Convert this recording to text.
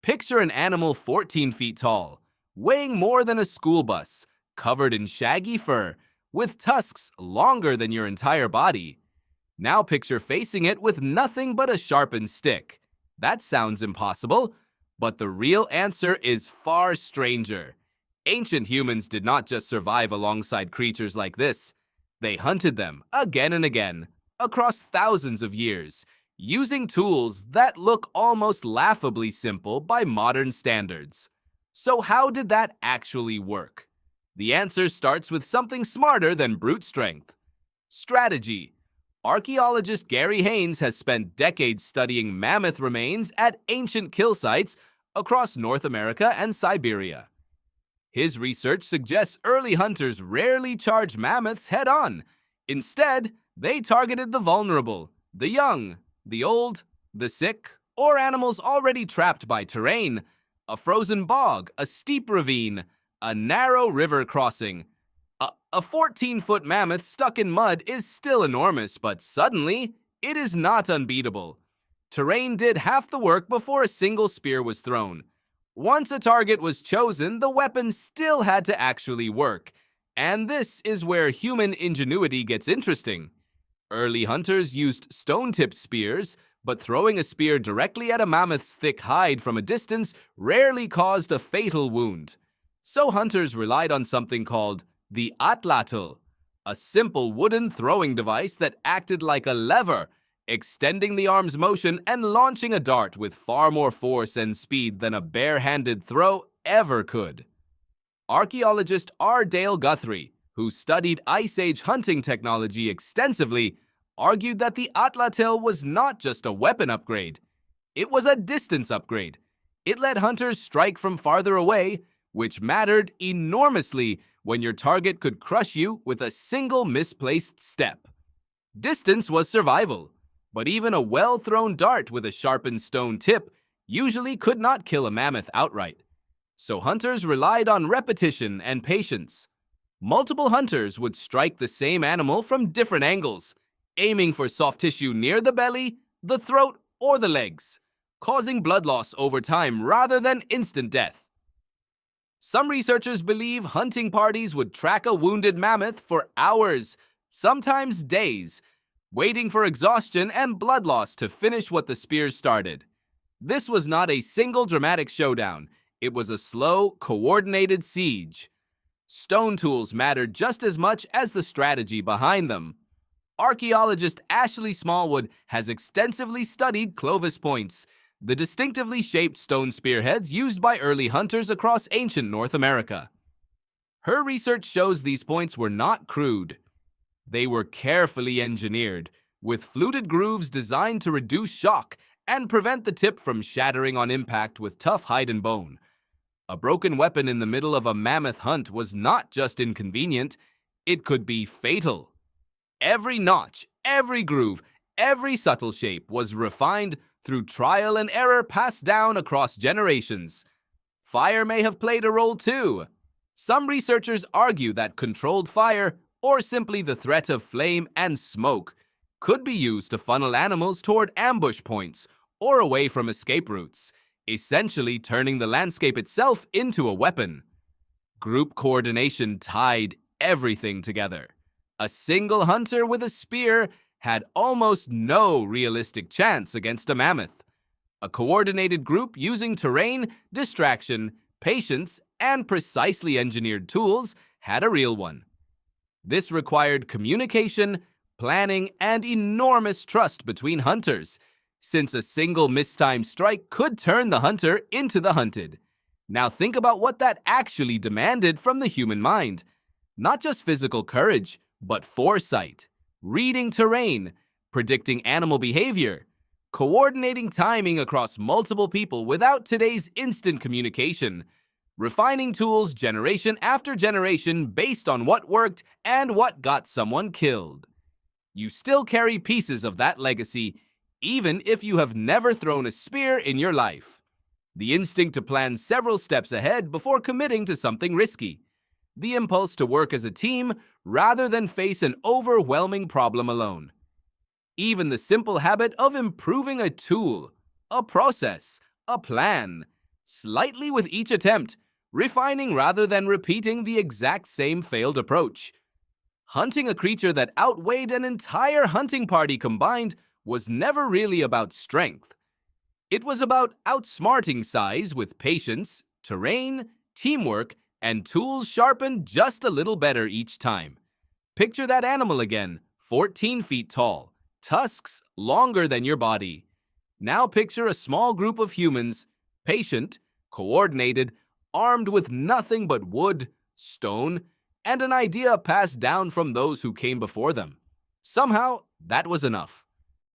Picture an animal 14 feet tall, weighing more than a school bus, covered in shaggy fur, with tusks longer than your entire body. Now picture facing it with nothing but a sharpened stick. That sounds impossible, but the real answer is far stranger. Ancient humans did not just survive alongside creatures like this. They hunted them again and again, across thousands of years, using tools that look almost laughably simple by modern standards. So how did that actually work? The answer starts with something smarter than brute strength. Strategy. Archaeologist Gary Haynes has spent decades studying mammoth remains at ancient kill sites across North America and Siberia. His research suggests early hunters rarely charged mammoths head-on. Instead, they targeted the vulnerable, the young, the old, the sick, or animals already trapped by terrain, a frozen bog, a steep ravine, a narrow river crossing. A 14-foot mammoth stuck in mud is still enormous, but suddenly, it is not unbeatable. Terrain did half the work before a single spear was thrown. Once a target was chosen, the weapon still had to actually work. And this is where human ingenuity gets interesting. Early hunters used stone-tipped spears, but throwing a spear directly at a mammoth's thick hide from a distance rarely caused a fatal wound. So hunters relied on something called the atlatl, a simple wooden throwing device that acted like a lever, extending the arm's motion and launching a dart with far more force and speed than a bare-handed throw ever could. Archaeologist Dale Guthrie, who studied Ice Age hunting technology extensively, argued that the atlatl was not just a weapon upgrade. It was a distance upgrade. It let hunters strike from farther away, which mattered enormously when your target could crush you with a single misplaced step. Distance was survival, but even a well-thrown dart with a sharpened stone tip usually could not kill a mammoth outright. So hunters relied on repetition and patience. Multiple hunters would strike the same animal from different angles, aiming for soft tissue near the belly, the throat, or the legs, causing blood loss over time rather than instant death. Some researchers believe hunting parties would track a wounded mammoth for hours, sometimes days, waiting for exhaustion and blood loss to finish what the spears started. This was not a single dramatic showdown. It was a slow, coordinated siege. Stone tools mattered just as much as the strategy behind them. Archaeologist Ashley Smallwood has extensively studied Clovis points, the distinctively shaped stone spearheads used by early hunters across ancient North America. Her research shows these points were not crude. They were carefully engineered, with fluted grooves designed to reduce shock and prevent the tip from shattering on impact with tough hide and bone. A broken weapon in the middle of a mammoth hunt was not just inconvenient, it could be fatal. Every notch, every groove, every subtle shape was refined through trial and error passed down across generations. Fire may have played a role too. Some researchers argue that controlled fire, or simply the threat of flame and smoke, could be used to funnel animals toward ambush points or away from escape routes, essentially turning the landscape itself into a weapon. Group coordination tied everything together. A single hunter with a spear had almost no realistic chance against a mammoth. A coordinated group using terrain, distraction, patience, and precisely engineered tools had a real one. This required communication, planning, and enormous trust between hunters, since a single mistimed strike could turn the hunter into the hunted. Now think about what that actually demanded from the human mind. Not just physical courage, but foresight, reading terrain, predicting animal behavior, coordinating timing across multiple people without today's instant communication, refining tools generation after generation based on what worked and what got someone killed. You still carry pieces of that legacy, even if you have never thrown a spear in your life. The instinct to plan several steps ahead before committing to something risky. The impulse to work as a team rather than face an overwhelming problem alone. Even the simple habit of improving a tool, a process, a plan slightly with each attempt, refining rather than repeating the exact same failed approach. Hunting a creature that outweighed an entire hunting party combined was never really about strength. It was about outsmarting size with patience, terrain, teamwork, and tools sharpened just a little better each time. Picture that animal again, 14 feet tall, tusks longer than your body. Now picture a small group of humans, patient, coordinated, armed with nothing but wood, stone, and an idea passed down from those who came before them. Somehow, that was enough.